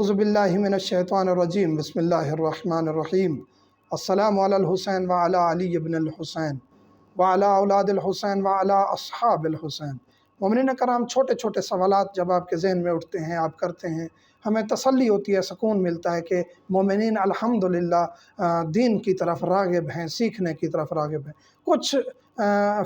اعوذ باللہ من الشیطان الرجیم بسم اللہ الرحمن الرحیم السلام علی الحسین وعلی علی ابن الحسین وعلی اولاد الحسین وعلی اصحاب الحسین۔ مومنین کرام، چھوٹے چھوٹے سوالات جب آپ کے ذہن میں اٹھتے ہیں، آپ کرتے ہیں، ہمیں تسلی ہوتی ہے، سکون ملتا ہے کہ مومنین الحمدللہ دین کی طرف راغب ہیں، سیکھنے کی طرف راغب ہیں۔ کچھ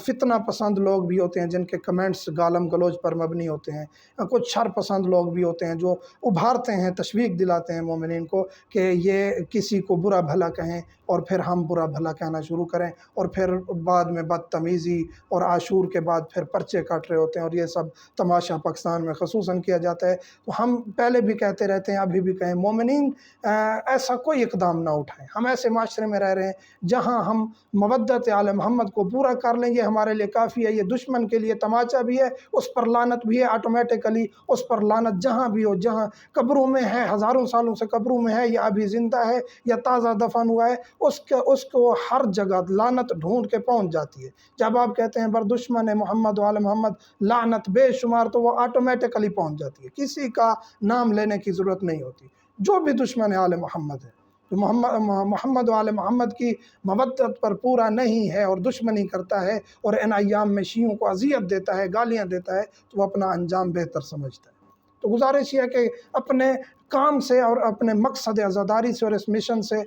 فتنہ پسند لوگ بھی ہوتے ہیں جن کے کمنٹس گالم گلوچ پر مبنی ہوتے ہیں، کچھ شر پسند لوگ بھی ہوتے ہیں جو ابھارتے ہیں، تشویق دلاتے ہیں مومنین کو کہ یہ کسی کو برا بھلا کہیں اور پھر ہم برا بھلا کہنا شروع کریں، اور پھر بعد میں بدتمیزی اور عاشور کے بعد پھر پرچے کاٹ رہے ہوتے ہیں، اور یہ سب تماشا پاکستان میں خصوصاً کیا جاتا ہے۔ تو ہم پہلے بھی کہتے رہتے ہیں، ابھی بھی کہیں، مومنین ایسا کوئی اقدام نہ اٹھائیں۔ ہم ایسے معاشرے میں رہ رہے ہیں جہاں ہم مودت آل محمد کو پورا کر لیں، یہ ہمارے لیے کافی ہے۔ یہ دشمن کے لیے تماچا بھی ہے، اس پر لعنت بھی ہے آٹومیٹیکلی، اس پر لعنت جہاں بھی ہو، جہاں قبروں میں ہے، ہزاروں سالوں سے قبروں میں ہے، یا ابھی زندہ ہے یا تازہ دفن ہوا ہے، اس کو ہر جگہ لعنت ڈھونڈ کے پہنچ جاتی ہے۔ جب آپ کہتے ہیں بر دشمن محمد و آل محمد لعنت بے شمار، تو وہ آٹومیٹیکلی پہنچ جاتی ہے، کسی کا نام لینے کی ضرورت نہیں ہوتی۔ جو بھی دشمن آل محمد ہے، جو محمد و آل محمد کی مودت پر پورا نہیں ہے اور دشمنی کرتا ہے اور ان ایام میں شیعوں کو اذیت دیتا ہے، گالیاں دیتا ہے، تو وہ اپنا انجام بہتر سمجھتا ہے۔ تو گزارش یہ ہے کہ اپنے کام سے اور اپنے مقصد عزاداری سے اور اس مشن سے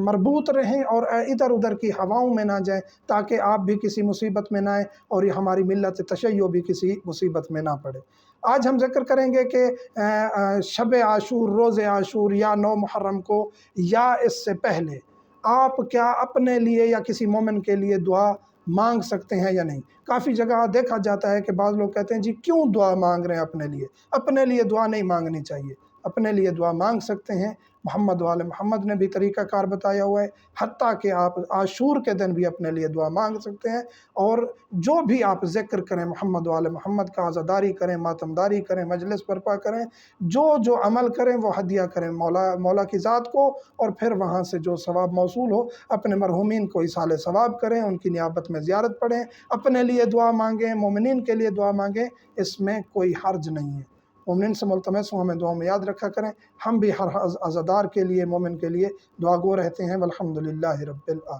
مربوط رہیں اور ادھر ادھر کی ہواؤں میں نہ جائیں، تاکہ آپ بھی کسی مصیبت میں نہ آئیں اور یہ ہماری ملت تشیع بھی کسی مصیبت میں نہ پڑے۔ آج ہم ذکر کریں گے کہ شب عاشور، روز عاشور یا 9 محرم کو یا اس سے پہلے آپ کیا اپنے لیے یا کسی مومن کے لیے دعا مانگ سکتے ہیں یا نہیں۔ کافی جگہ دیکھا جاتا ہے کہ بعض لوگ کہتے ہیں جی کیوں دعا مانگ رہے ہیں اپنے لیے؟ اپنے لیے دعا نہیں مانگنی چاہیے، اپنے لیے دعا مانگ سکتے ہیں۔ محمد و آل محمد نے بھی طریقہ کار بتایا ہوا ہے، حتیٰ کہ آپ عاشور کے دن بھی اپنے لیے دعا مانگ سکتے ہیں، اور جو بھی آپ ذکر کریں محمد و آل محمد کا، عزاداری کریں، ماتمداری کریں، مجلس برپا کریں، جو عمل کریں وہ ہدیہ کریں مولا کی ذات کو، اور پھر وہاں سے جو ثواب موصول ہو اپنے مرحومین کو ایصال ثواب کریں، ان کی نیابت میں زیارت پڑھیں، اپنے لیے دعا مانگیں، مومنین کے لیے دعا مانگیں، اس میں کوئی حرج نہیں ہے۔ مومنین سے ملتمس ہوں، ہمیں دعاؤں میں یاد رکھا کریں۔ ہم بھی ہر عزادار کے لیے، مومن کے لیے دعا گو رہتے ہیں۔ والحمدللہ رب العالمین۔